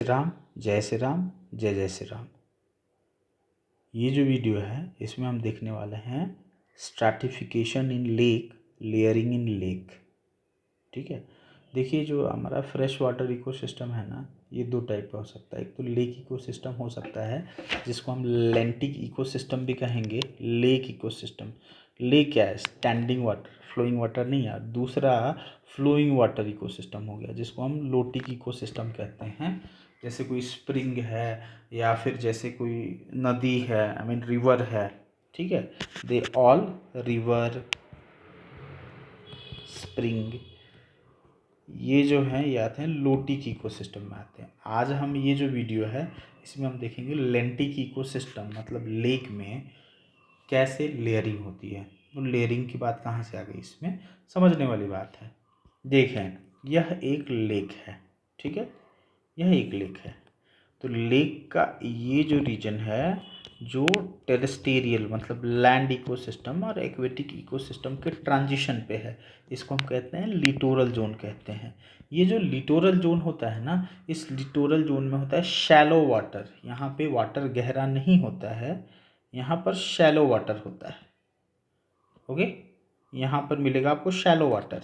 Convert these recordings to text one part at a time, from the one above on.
राम, जय श्री राम, जय जय श्री राम। ये जो वीडियो है इसमें हम देखने वाले हैं स्ट्रैटिफिकेशन इन लेक, लेयरिंग इन लेक। ठीक है, देखिए जो हमारा फ्रेश वाटर इकोसिस्टम है ना, ये दो टाइप का हो सकता है। एक तो लेक इकोसिस्टम हो सकता है जिसको हम लेंटिक इकोसिस्टम भी कहेंगे। लेक इकोसिस्टम, लेक क्या है? स्टैंडिंग वाटर, फ्लोइंग वाटर नहीं यार। दूसरा फ्लोइंग वाटर इकोसिस्टम हो गया जिसको हम लोटिक इकोसिस्टम कहते हैं। जैसे कोई स्प्रिंग है या फिर जैसे कोई नदी है, आई मीन रिवर है। ठीक है, दे ऑल, रिवर, स्प्रिंग, ये जो हैं ये आते हैं लोटिक इकोसिस्टम में आते हैं। आज हम ये जो वीडियो है इसमें हम देखेंगे लेंटिक इकोसिस्टम मतलब लेक में कैसे लेयरिंग होती है। तो लेयरिंग की बात कहाँ से आ गई, इसमें समझने वाली बात है। देखें, यह एक लेक है। ठीक है, यह एक लेक है। तो लेक का ये जो रीजन है जो टेरेस्टेरियल मतलब लैंड इकोसिस्टम और एक्वेटिक इकोसिस्टम के ट्रांजिशन पे है, इसको हम कहते हैं लिटोरल जोन कहते हैं। ये जो लिटोरल जोन होता है ना, इस लिटोरल जोन में होता है शैलो वाटर। यहाँ पे वाटर गहरा नहीं होता है, यहाँ पर शैलो वाटर होता है। ओके, यहाँ पर मिलेगा आपको शैलो वाटर।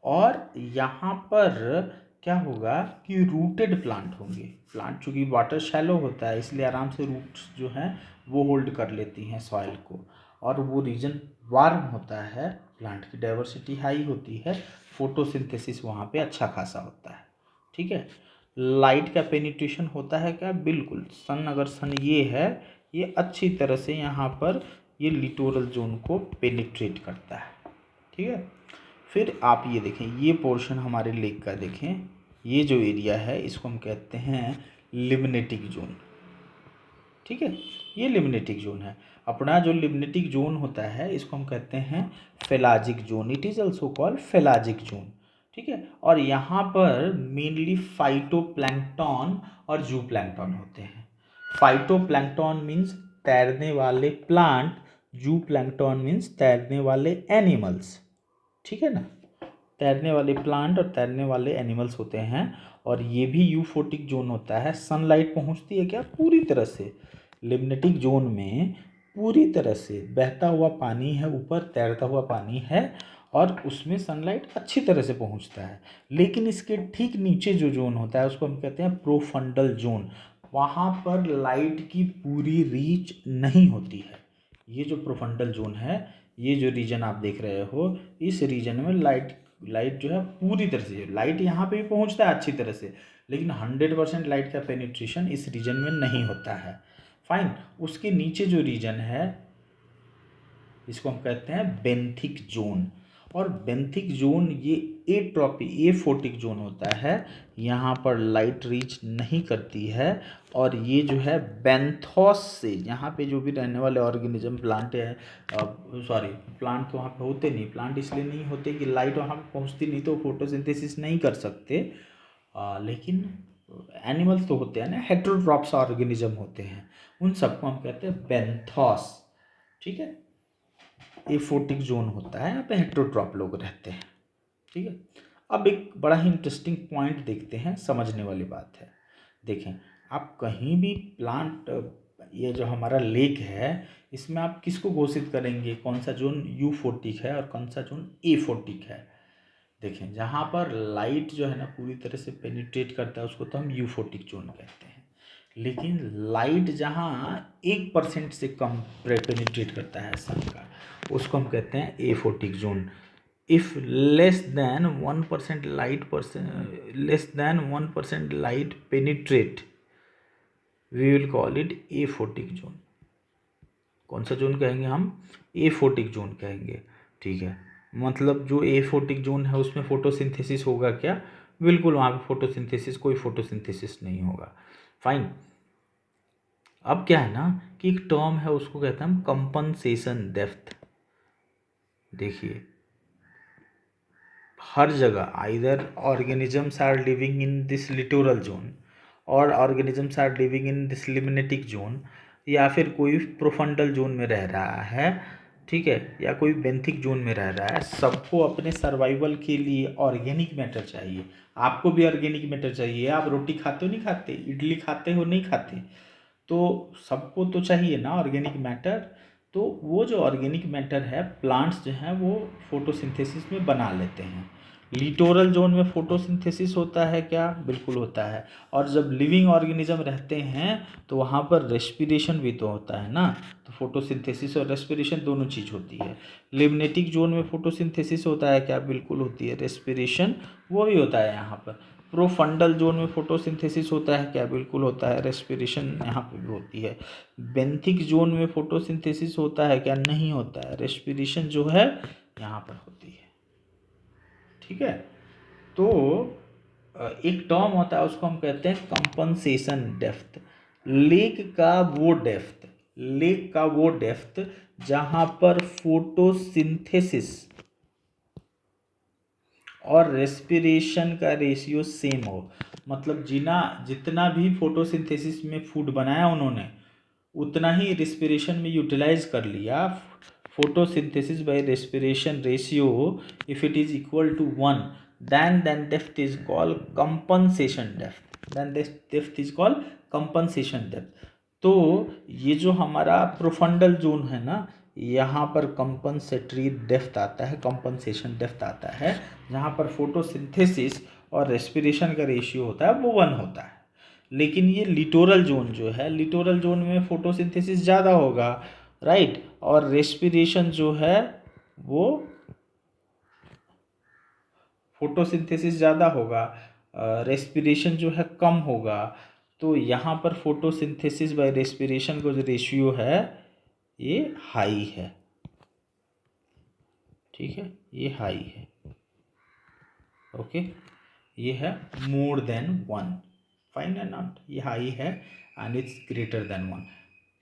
और यहाँ पर क्या होगा कि रूटेड प्लांट होंगे। प्लांट चूँकि वाटर शैलो होता है इसलिए आराम से रूट्स जो हैं वो होल्ड कर लेती हैं सॉइल को, और वो रीजन वार्म होता है, प्लांट की डाइवर्सिटी हाई होती है, फोटोसिंथेसिस वहाँ पे अच्छा खासा होता है। ठीक है, लाइट का पेनिट्रेशन होता है क्या? बिल्कुल। सन, अगर सन ये है, ये अच्छी तरह से यहाँ पर ये लिटोरल जोन को पेनिट्रेट करता है। ठीक है, फिर आप ये देखें, ये पोर्शन हमारे लेक का देखें, ये जो एरिया है इसको हम कहते हैं लिम्नेटिक जोन। ठीक है, ये लिम्नेटिक जोन है। अपना जो लिम्नेटिक जोन होता है इसको हम कहते हैं pelagic zone. It is also called pelagic zone. ठीक है, और यहाँ पर मेनली फाइटोप्लैंक्टन और जूप्लैंक्टन होते हैं। फाइटोप्लैंक्टन मीन्स तैरने वाले प्लांट, जूप्लैंक्टन मीन्स तैरने वाले एनिमल्स। ठीक है ना, तैरने वाले प्लांट और तैरने वाले एनिमल्स होते हैं। और ये भी यूफोटिक जोन होता है। सनलाइट पहुंचती है क्या? पूरी तरह से लिम्नेटिक जोन में पूरी तरह से बहता हुआ पानी है, ऊपर तैरता हुआ पानी है और उसमें सनलाइट अच्छी तरह से पहुंचता है। लेकिन इसके ठीक नीचे जो जोन होता है उसको हम कहते हैं प्रोफंडल जोन। वहाँ पर लाइट की पूरी रीच नहीं होती है। ये जो प्रोफंडल जोन है, ये जो रीजन आप देख रहे हो, इस रीजन में लाइट जो है पूरी तरह से, लाइट यहाँ पे भी पहुँचता है अच्छी तरह से, लेकिन 100% लाइट का पेनिट्रेशन इस रीजन में नहीं होता है। फाइन, उसके नीचे जो रीजन है इसको हम कहते हैं बेंथिक जोन। और बेंथिक जोन ये एफोटिक जोन होता है। यहाँ पर लाइट रीच नहीं करती है। और ये जो है बेंथोस से, यहाँ पे जो भी रहने वाले ऑर्गेनिज्म, प्लांट है, सॉरी प्लांट तो वहाँ पे होते नहीं, प्लांट इसलिए नहीं होते कि लाइट वहाँ पे पहुँचती नहीं तो फोटोसिंथेसिस नहीं कर सकते। लेकिन एनिमल्स तो होते हैं ना, हेटेरोट्रॉप्स ऑर्गेनिज्म होते हैं, उन सबको हम कहते हैं बेंथोस। ठीक है, एफोटिक जोन होता है, यहाँ पे हेटेरोट्रॉप लोग रहते हैं। ठीक है, अब एक बड़ा ही इंटरेस्टिंग पॉइंट देखते हैं, समझने वाली बात है। देखें, आप कहीं भी प्लांट, ये जो हमारा लेक है इसमें आप किसको घोषित करेंगे, कौन सा जोन यूफोटिक है और कौन सा जोन एफोटिक है? देखें, जहाँ पर लाइट जो है ना पूरी तरह से पेनिट्रेट करता है उसको तो हम यूफोटिक जोन कहते हैं। लेकिन लाइट जहाँ 1% से कम पेनिट्रेट करता है सन का, उसको हम कहते हैं aphotic zone. If less than 1% light penetrate, we will call it aphotic zone. कौन सा जोन कहेंगे हम? एफोटिक जोन कहेंगे। ठीक है, मतलब जो एफोटिक जोन है उसमें फोटोसिंथेसिस होगा क्या? बिल्कुल, वहाँ पे फोटोसिंथेसिस, कोई फोटोसिंथेसिस नहीं होगा। फाइन, अब क्या है ना कि एक टर्म है उसको कहते हैं हम कंपनसेशन डेप्थ। देखिए, हर जगह either organisms are living in this littoral zone और organisms are living in this limnetic zone, या फिर कोई प्रोफंडल जोन में रह रहा है, ठीक है, या कोई बेंथिक जोन में रह रहा है, सबको अपने सर्वाइवल के लिए ऑर्गेनिक मैटर चाहिए। आपको भी ऑर्गेनिक मैटर चाहिए। आप रोटी खाते हो नहीं खाते, इडली खाते हो नहीं खाते, तो सबको तो चाहिए ना ऑर्गेनिक मैटर। तो वो जो ऑर्गेनिक मैटर है प्लांट्स जो हैं वो फोटोसिंथेसिस में बना लेते हैं। लिटोरल जोन में फोटोसिंथेसिस होता है क्या? बिल्कुल होता है। और जब लिविंग ऑर्गेनिज्म रहते हैं तो वहाँ पर रेस्पिरेशन भी तो होता है ना, तो फोटोसिंथेसिस और रेस्पिरेशन दोनों चीज़ होती है। लिग्नेटिक जोन में फोटोसिंथेसिस होता है क्या? बिल्कुल होती है। रेस्पिरेशन वो भी होता है यहाँ पर। प्रोफंडल जोन में फोटोसिंथेसिस होता है क्या? बिल्कुल होता है। रेस्पिरेशन यहाँ पे भी होती है। बेंथिक जोन में फोटोसिंथेसिस होता है क्या? नहीं होता है। रेस्पिरेशन जो है यहाँ पर होती है। ठीक है, तो एक टर्म होता है उसको हम कहते हैं कंपनसेशन डेप्थ। लेक का वो डेप्थ जहाँ पर फोटोसिंथेसिस और रेस्पिरेशन का रेशियो सेम हो। मतलब जितना भी फोटोसिंथेसिस में फूड बनाया उन्होंने उतना ही रेस्पिरेशन में यूटिलाइज कर लिया। Photosynthesis by respiration ratio if it is equal to 1 then depth is called compensation depth। तो ये जो हमारा प्रोफंडल जोन है ना, यहाँ पर कंपनसेटरी डेप्थ आता है, कंपनसेशन डेप्थ आता है, जहाँ पर फोटोसिंथेसिस और रेस्पिरेशन का रेशियो होता है वो 1 होता है। लेकिन ये लिटोरल जोन जो है, लिटोरल जोन में फोटोसिंथेसिस ज़्यादा होगा, राइट, और रेस्पिरेशन जो है वो फोटोसिंथेसिस ज़्यादा होगा, रेस्पिरेशन जो है कम होगा। तो यहाँ पर फोटोसिंथेसिस बाय रेस्पिरेशन का जो रेशियो है ये हाई है। ठीक है, ये हाई है। ओके, ये है मोर देन 1, फाइन है नॉट, ये हाई है एंड इट्स ग्रेटर देन 1,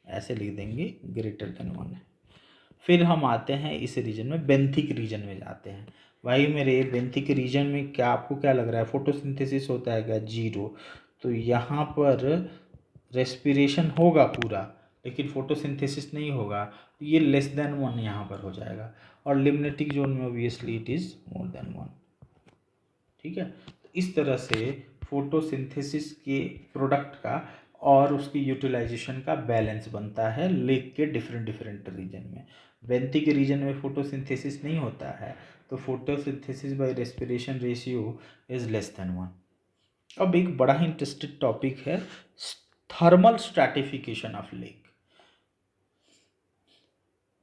ऐसे लिख देंगे ग्रेटर देन 1 है। फिर हम आते हैं इस रीजन में, बेंथिक रीजन में जाते हैं। भाई मेरे बेंथिक रीजन में क्या आपको क्या लग रहा है? फोटोसिंथेसिस होता है क्या? 0। तो यहाँ पर रेस्पिरेशन होगा पूरा लेकिन फोटोसिंथेसिस नहीं होगा, तो ये लेस देन 1 यहाँ पर हो जाएगा। और लिग्नेटिक जोन में obviously it is more than 1। ठीक है, तो इस तरह से फोटोसिंथेसिस के प्रोडक्ट का और उसकी यूटिलाइजेशन का बैलेंस बनता है लेक के डिफरेंट डिफरेंट रीजन में। बेंथिक रीजन में फोटोसिंथेसिस नहीं होता है, तो photosynthesis by respiration ratio is less than 1। अब एक बड़ा ही इंटरेस्टेड टॉपिक है थर्मल स्ट्रैटिफिकेशन ऑफ लेक।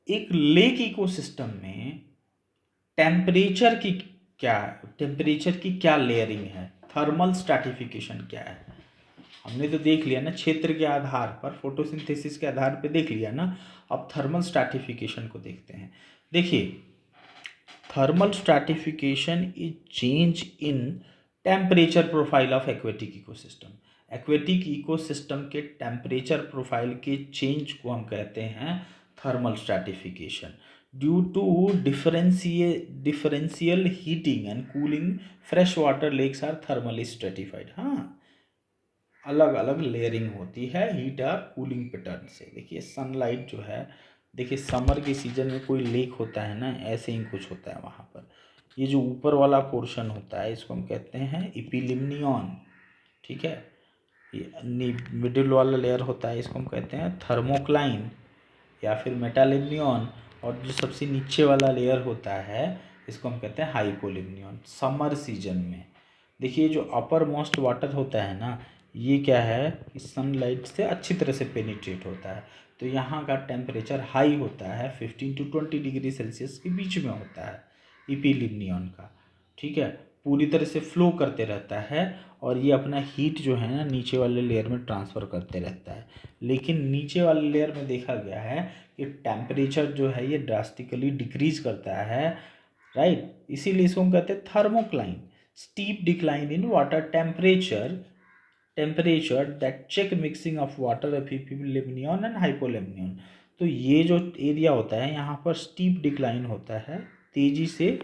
एक लेक इकोसिस्टम में टेम्परेचर की क्या लेयरिंग है, थर्मल स्ट्रैटिफिकेशन क्या है? हमने तो देख लिया ना क्षेत्र के आधार पर, फोटोसिंथेसिस के आधार पर देख लिया ना। अब थर्मल स्ट्रैटिफिकेशन को देखते हैं। देखिए, thermal stratification is change in temperature profile of aquatic ecosystem. Aquatic ecosystem के टेम्परेचर प्रोफाइल के चेंज को हम कहते हैं thermal stratification. Due to differential heating and cooling fresh water lakes are thermally stratified. हाँ, अलग अलग लेयरिंग होती है हीट और कूलिंग पैटर्न से। देखिए सनलाइट जो है, देखिए समर के सीजन में कोई लेक होता है ना, ऐसे ही कुछ होता है वहाँ पर। ये जो ऊपर वाला पोर्शन होता है इसको हम कहते हैं इपिलिमनियन। ठीक है, ये मिडिल वाला लेयर होता है इसको हम कहते हैं थर्मोक्लाइन या फिर मेटालिमनियन, और जो सबसे नीचे वाला लेयर होता है इसको हम कहते हैं हाइपोलिमनियन। समर सीजन में देखिए जो अपर मोस्ट वाटर होता है ना, ये क्या है कि सनलाइट से अच्छी तरह से पेनिट्रेट होता है, तो यहाँ का टेम्परेचर हाई होता है, 15 to 20 डिग्री सेल्सियस के बीच में होता है इपिलिमनियन का। ठीक है, पूरी तरह से फ्लो करते रहता है और ये अपना हीट जो है ना नीचे वाले लेयर में ट्रांसफ़र करते रहता है। लेकिन नीचे वाले लेयर में देखा गया है कि टेम्परेचर जो है ये ड्रास्टिकली डिक्रीज करता है, राइट। इसीलिए इसको हम कहते हैं thermocline, steep decline in water temperature that check mixing of water epilimnion and hypolimnion. तो ये जो एरिया होता है यहाँ पर स्टीप डिक्लाइन होता है, तेजी से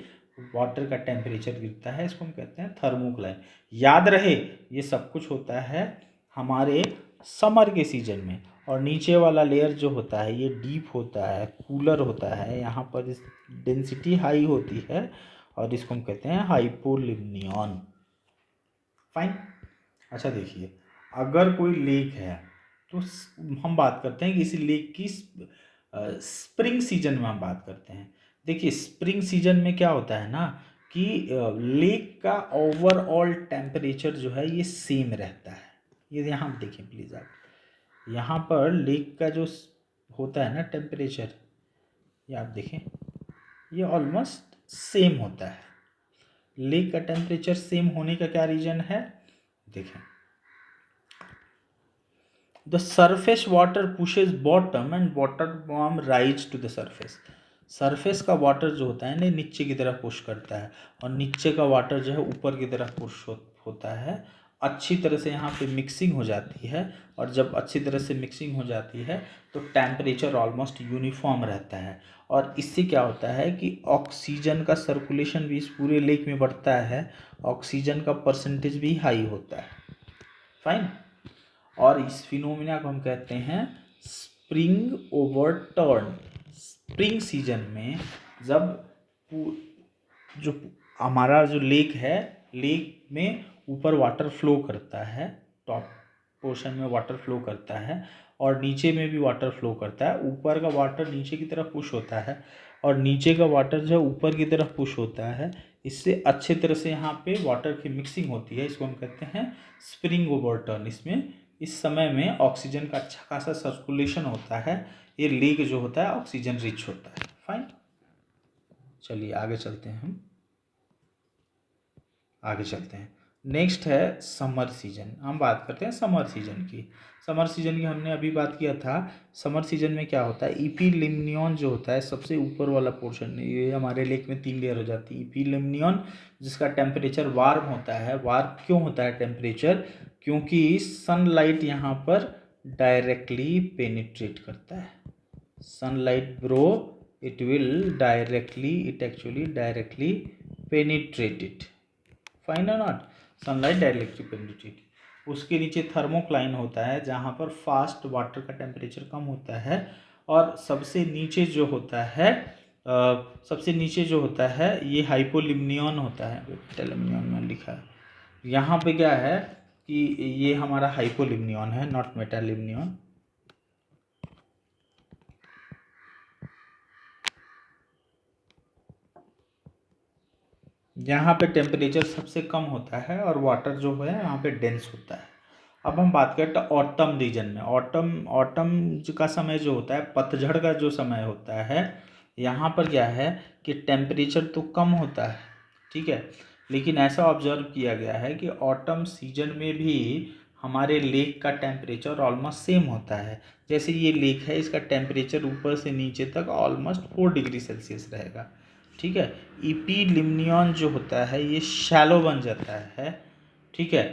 वाटर का टेम्परेचर गिरता है, इसको हम कहते हैं थर्मोक्लाइन। याद रहे ये सब कुछ होता है हमारे समर के सीजन में। और नीचे वाला लेयर जो होता है ये डीप होता है, कूलर होता है, यहाँ पर इस डेंसिटी हाई होती है और इसको हम कहते हैं हाइपोलिम्नियन। फाइन। अच्छा देखिए, अगर कोई लेक है तो हम बात करते हैं कि इसी लेक की स्प्रिंग सीजन में हम बात करते हैं। देखिए स्प्रिंग सीजन में क्या होता है ना कि लेक का ओवरऑल टेम्परेचर जो है ये सेम रहता है। ये यहाँ देखें प्लीज़ आप, यहाँ पर लेक का जो होता है ना टेम्परेचर, ये आप देखें ये ऑलमोस्ट सेम होता है। लेक का टेम्परेचर सेम होने का क्या रीज़न है, देखें, the surface water pushes bottom and water bomb rise to the surface. Surface का वाटर जो होता है ना नीचे की तरफ पुश करता है और नीचे का वाटर जो है ऊपर की तरफ पुश होता है। अच्छी तरह से यहाँ पे मिक्सिंग हो जाती है और जब अच्छी तरह से मिक्सिंग हो जाती है तो टेम्परेचर ऑलमोस्ट यूनिफॉर्म रहता है। और इससे क्या होता है कि ऑक्सीजन का सर्कुलेशन भी इस पूरे लेक में बढ़ता है, ऑक्सीजन का परसेंटेज भी हाई होता है। फाइन। और इस फिनोमिना को हम कहते हैं स्प्रिंग ओवरटर्न। स्प्रिंग सीजन में जब जो हमारा जो लेक है, लेक में ऊपर वाटर फ्लो करता है, टॉप पोर्शन में वाटर फ्लो करता है और नीचे में भी वाटर फ्लो करता है। ऊपर का वाटर नीचे की तरफ पुश होता है और नीचे का वाटर जो ऊपर की तरफ पुश होता है। इससे अच्छे तरह से यहाँ पे वाटर की मिक्सिंग होती है, इसको हम कहते हैं स्प्रिंग ओवरटर्न। इसमें इस समय में ऑक्सीजन का अच्छा खासा सर्कुलेशन होता है, ये लेक जो होता है ऑक्सीजन रिच होता है। फाइन। चलिए आगे चलते हैं, हम आगे चलते हैं। नेक्स्ट है समर सीजन। हम बात करते हैं समर सीजन की। समर सीजन की हमने अभी बात किया था। समर सीजन में क्या होता है, इपीलिम्नियन जो होता है सबसे ऊपर वाला पोर्शन, ये हमारे लेक में 3 लेयर हो जाती है। इपीलिम्नियन जिसका टेम्परेचर वार्म होता है। वार्म क्यों होता है टेम्परेचर, क्योंकि सनलाइट यहाँ पर डायरेक्टली पेनिट्रेट करता है। Sunlight bro it will directly, it actually directly penetrate it. Fine और नॉट, सनलाइट डायरेक्टली पेनिट्रेट। उसके नीचे थर्मोक्लाइन होता है जहाँ पर फास्ट वाटर का टेम्परेचर कम होता है। और सबसे नीचे जो होता है ये हाइपोलिम्नियन होता है। टेलिम्नियन में लिखा है यहाँ पे क्या है कि ये हमारा हाइपोलिम्नियन है, नॉट मेटालिम्नियन। यहाँ पे टेम्परेचर सबसे कम होता है और वाटर जो है यहाँ पे डेंस होता है। अब हम बात करते हैं ऑटम रीजन में। ऑटम का समय जो होता है, पतझड़ का जो समय होता है, यहाँ पर क्या है कि टेम्परेचर तो कम होता है, ठीक है, लेकिन ऐसा ऑब्जर्व किया गया है कि ऑटम सीजन में भी हमारे लेक का टेम्परेचर ऑलमोस्ट सेम होता है। जैसे ये लेक है, इसका टेम्परेचर ऊपर से नीचे तक ऑलमोस्ट 4 डिग्री सेल्सियस रहेगा, ठीक है। इपीलिम्नियन जो होता है ये शैलो बन जाता है, ठीक है,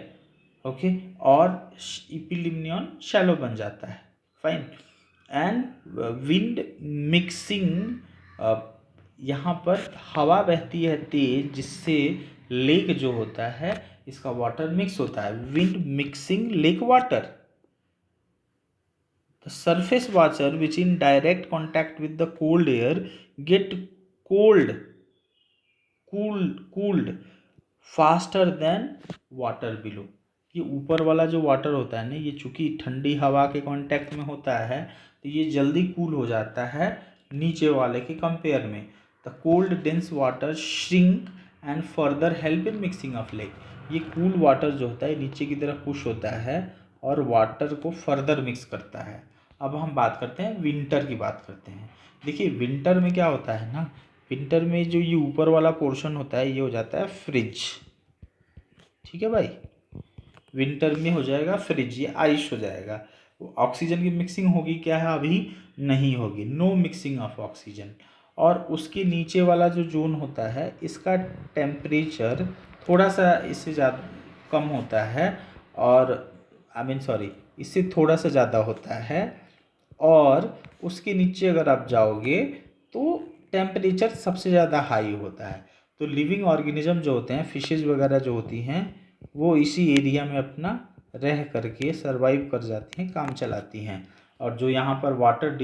ओके, और इपीलिम्नियन शैलो बन जाता है। फाइन। एंड विंड मिक्सिंग, यहाँ पर हवा बहती है तेज जिससे लेक जो होता है इसका वाटर मिक्स होता है। Wind mixing lake water, the surface water which in direct contact with the cold air get cooled faster than water below। ये ऊपर वाला जो वाटर होता है ना, ये चूंकि ठंडी हवा के कांटेक्ट में होता है तो ये जल्दी कूल हो जाता है नीचे वाले के कंपेयर में। The cold dense water shrink and further help in mixing of lake. ये कूल वाटर जो होता है नीचे की तरफ पुश होता है और वाटर को फर्दर मिक्स करता है। अब हम बात करते हैं विंटर की, बात करते हैं। देखिए विंटर में क्या होता है ना, विंटर में जो ये ऊपर वाला पोर्शन होता है ये हो जाता है फ्रिज, ठीक है भाई, विंटर में हो जाएगा फ्रिज, ये आइस हो जाएगा। ऑक्सीजन की मिक्सिंग होगी क्या है, अभी नहीं होगी, नो मिक्सिंग ऑफ ऑक्सीजन। और उसके नीचे वाला जो जोन होता है इसका टेम्परेचर थोड़ा सा इससे ज़्यादा कम होता है, और इससे थोड़ा सा ज़्यादा होता है। और उसके नीचे अगर आप जाओगे तो टेम्परेचर सबसे ज़्यादा हाई होता है। तो लिविंग ऑर्गेनिज्म जो होते हैं, फिशेज वगैरह जो होती हैं, वो इसी एरिया में अपना रह करके सर्वाइव कर जाती हैं, काम चलाती हैं। और जो यहाँ पर वाटर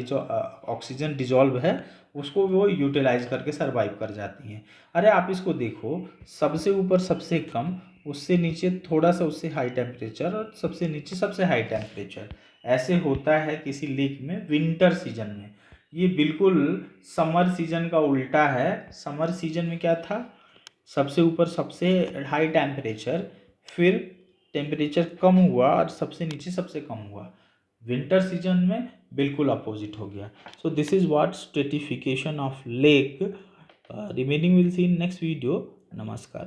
ऑक्सीजन डिजॉल्व है उसको वो यूटिलाइज करके सर्वाइव कर जाती हैं। अरे आप इसको देखो, सबसे ऊपर सबसे कम, उससे नीचे थोड़ा सा उससे हाई टेम्परेचर, और सबसे नीचे सबसे हाई टेम्परेचर। ऐसे होता है किसी लेक में विंटर सीजन में। ये बिल्कुल समर सीजन का उल्टा है। समर सीजन में क्या था, सबसे ऊपर सबसे हाई टेम्परेचर, फिर टेम्परेचर कम हुआ और सबसे नीचे सबसे कम हुआ। विंटर सीजन में बिल्कुल अपोजिट हो गया। So this is what stratification of lake. Remaining will see in next video. नमस्कार।